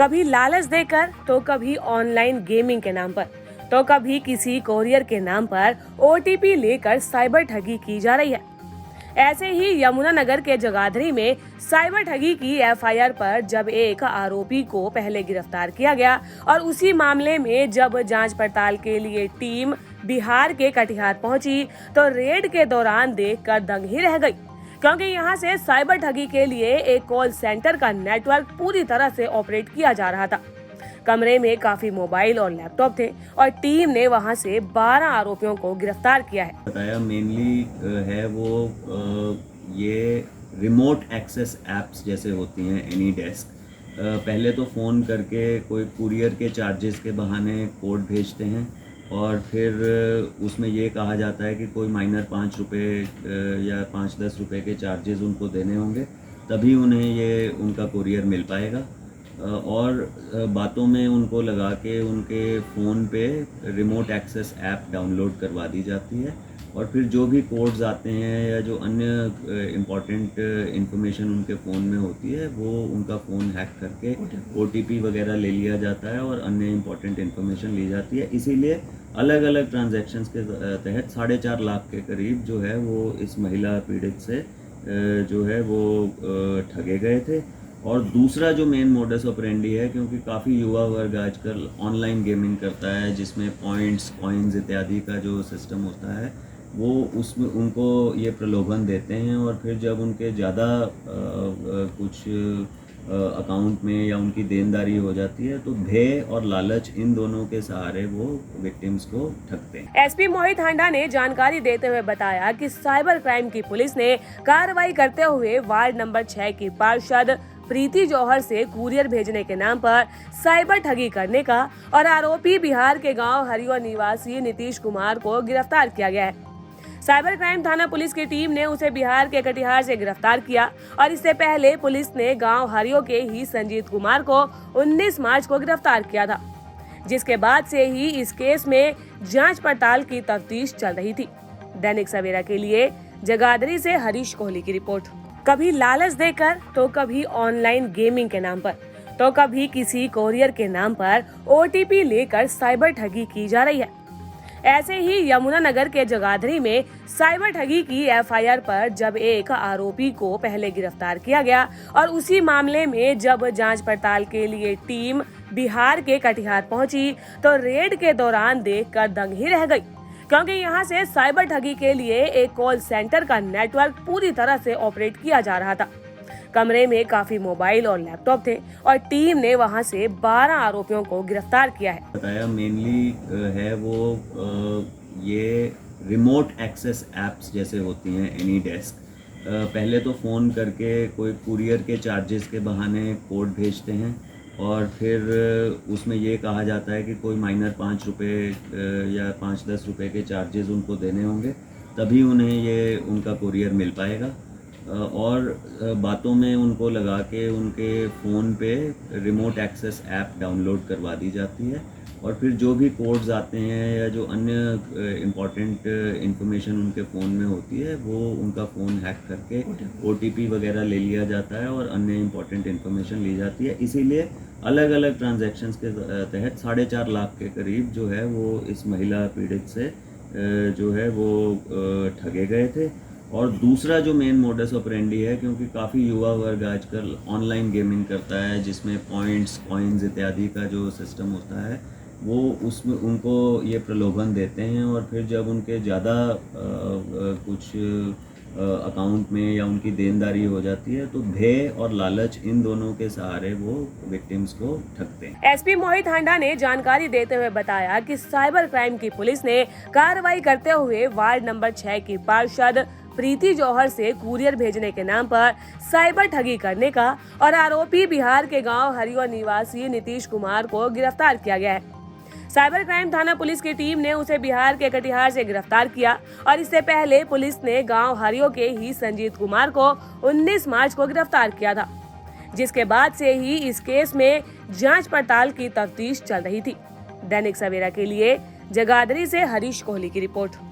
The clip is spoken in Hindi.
कभी लालच देकर तो कभी ऑनलाइन गेमिंग के नाम पर तो कभी किसी कोरियर के नाम पर ओटीपी लेकर साइबर ठगी की जा रही है। ऐसे ही यमुनानगर के जगाधरी में साइबर ठगी की एफआईआर पर जब एक आरोपी को पहले गिरफ्तार किया गया और उसी मामले में जब जांच पड़ताल के लिए टीम बिहार के कटिहार पहुंची तो रेड के दौरान देखकर दंग ही रह गई, क्योंकि यहां से साइबर ठगी के लिए एक कॉल सेंटर का नेटवर्क पूरी तरह से ऑपरेट किया जा रहा था। कमरे में काफी मोबाइल और लैपटॉप थे और टीम ने वहां से 12 आरोपियों को गिरफ्तार किया है। बताया मेनली है वो ये रिमोट एक्सेस एप्स जैसे होती हैं एनी डेस्क। पहले तो फ़ोन करके कोई कुरियर के चार्जेस के बहाने कोड भेजते हैं और फिर उसमें ये कहा जाता है कि कोई माइनर 5 रुपये या 5-10 रुपये के चार्जेस उनको देने होंगे, तभी उन्हें ये उनका कुरियर मिल पाएगा। और बातों में उनको लगा के उनके फ़ोन पे रिमोट एक्सेस ऐप डाउनलोड करवा दी जाती है और फिर जो भी कोड्स आते हैं या जो अन्य इम्पॉर्टेंट इंफॉर्मेशन उनके फ़ोन में होती है वो उनका फ़ोन हैक करके ओटीपी वगैरह ले लिया जाता है और अन्य इम्पॉर्टेंट इंफॉर्मेशन ली जाती है। इसीलिए अलग अलग ट्रांजैक्शंस के तहत 4.5 लाख के करीब जो है वो इस महिला पीड़ित से जो है वो ठगे गए थे। और दूसरा जो मेन मोडस ऑपरेंडी है, क्योंकि काफ़ी युवा वर्ग आजकल ऑनलाइन गेमिंग करता है जिसमें पॉइंट्स कॉइन्स इत्यादि का जो सिस्टम होता है वो उसमें उनको ये प्रलोभन देते हैं और फिर जब उनके ज़्यादा कुछ अकाउंट में या उनकी देनदारी हो जाती है तो भय और लालच इन दोनों के सहारे वो विक्टिम्स को ठगते हैं। एसपी मोहित हांडा ने जानकारी देते हुए बताया कि साइबर क्राइम की पुलिस ने कार्रवाई करते हुए वार्ड नंबर 6 की पार्षद प्रीति जौहर से कुरियर भेजने के नाम पर साइबर ठगी करने का और आरोपी बिहार के गांव हरियो निवासी नीतीश कुमार को गिरफ्तार किया गया है। साइबर क्राइम थाना पुलिस की टीम ने उसे बिहार के कटिहार से गिरफ्तार किया और इससे पहले पुलिस ने गांव हरियो के ही संजीत कुमार को 19 मार्च को गिरफ्तार किया था, जिसके बाद से ही इस केस में जांच पड़ताल की तफ्तीश चल रही थी। दैनिक सवेरा के लिए जगाधरी से हरीश कोहली की रिपोर्ट। कभी लालच देकर तो कभी ऑनलाइन गेमिंग के नाम पर तो कभी किसी कोरियर के नाम पर ओटीपी लेकर साइबर ठगी की जा रही है। ऐसे ही यमुनानगर के जगाधरी में साइबर ठगी की एफआईआर पर जब एक आरोपी को पहले गिरफ्तार किया गया और उसी मामले में जब जांच पड़ताल के लिए टीम बिहार के कटिहार पहुंची तो रेड के दौरान देखकर दंग ही रह गई, क्योंकि यहां से साइबर ठगी के लिए एक कॉल सेंटर का नेटवर्क पूरी तरह से ऑपरेट किया जा रहा था। कमरे में काफी मोबाइल और लैपटॉप थे और टीम ने वहां से 12 आरोपियों को गिरफ्तार किया है। बताया मेनली है वो ये रिमोट एक्सेस एप्स जैसे होती हैं एनी डेस्क। पहले तो फ़ोन करके कोई कुरियर के चार्जेस के बहाने कोड भेजते हैं और फिर उसमें ये कहा जाता है कि कोई माइनर 5 रुपये या 5-10 रुपये के चार्जेस उनको देने होंगे, तभी उन्हें ये उनका कुरियर मिल पाएगा। और बातों में उनको लगा के उनके फ़ोन पे रिमोट एक्सेस ऐप डाउनलोड करवा दी जाती है और फिर जो भी कोड्स आते हैं या जो अन्य इम्पॉर्टेंट इंफॉर्मेशन उनके फ़ोन में होती है वो उनका फ़ोन हैक करके ओटीपी वगैरह ले लिया जाता है और अन्य इम्पॉर्टेंट इंफॉर्मेशन ली जाती है। इसीलिए अलग अलग ट्रांजैक्शंस के तहत 4.5 लाख के करीब जो है वो इस महिला पीड़ित से जो है वो ठगे गए थे। और दूसरा जो मेन मोडस ऑपरेंडी है, क्योंकि काफ़ी युवा वर्ग आजकल ऑनलाइन गेमिंग करता है जिसमें पॉइंट्स कॉइन्स इत्यादि का जो सिस्टम होता है वो उसमें उनको ये प्रलोभन देते हैं और फिर जब उनके ज़्यादा कुछ अकाउंट में या उनकी देनदारी हो जाती है तो भय और लालच इन दोनों के सहारे वो विक्टिम्स को ठगते हैं। एसपी मोहित हांडा ने जानकारी देते हुए बताया कि साइबर क्राइम की पुलिस ने कार्रवाई करते हुए वार्ड नंबर 6 की पार्षद प्रीति जौहर से कुरियर भेजने के नाम पर साइबर ठगी करने का और आरोपी बिहार के गांव हरियो निवासी नीतीश कुमार को गिरफ्तार किया गया है। साइबर क्राइम थाना पुलिस की टीम ने उसे बिहार के कटिहार से गिरफ्तार किया और इससे पहले पुलिस ने गांव हरियो के ही संजीत कुमार को 19 मार्च को गिरफ्तार किया था, जिसके बाद से ही इस केस में जांच पड़ताल की तफ्तीश चल रही थी। दैनिक सवेरा के लिए जगाधरी से हरीश कोहली की रिपोर्ट।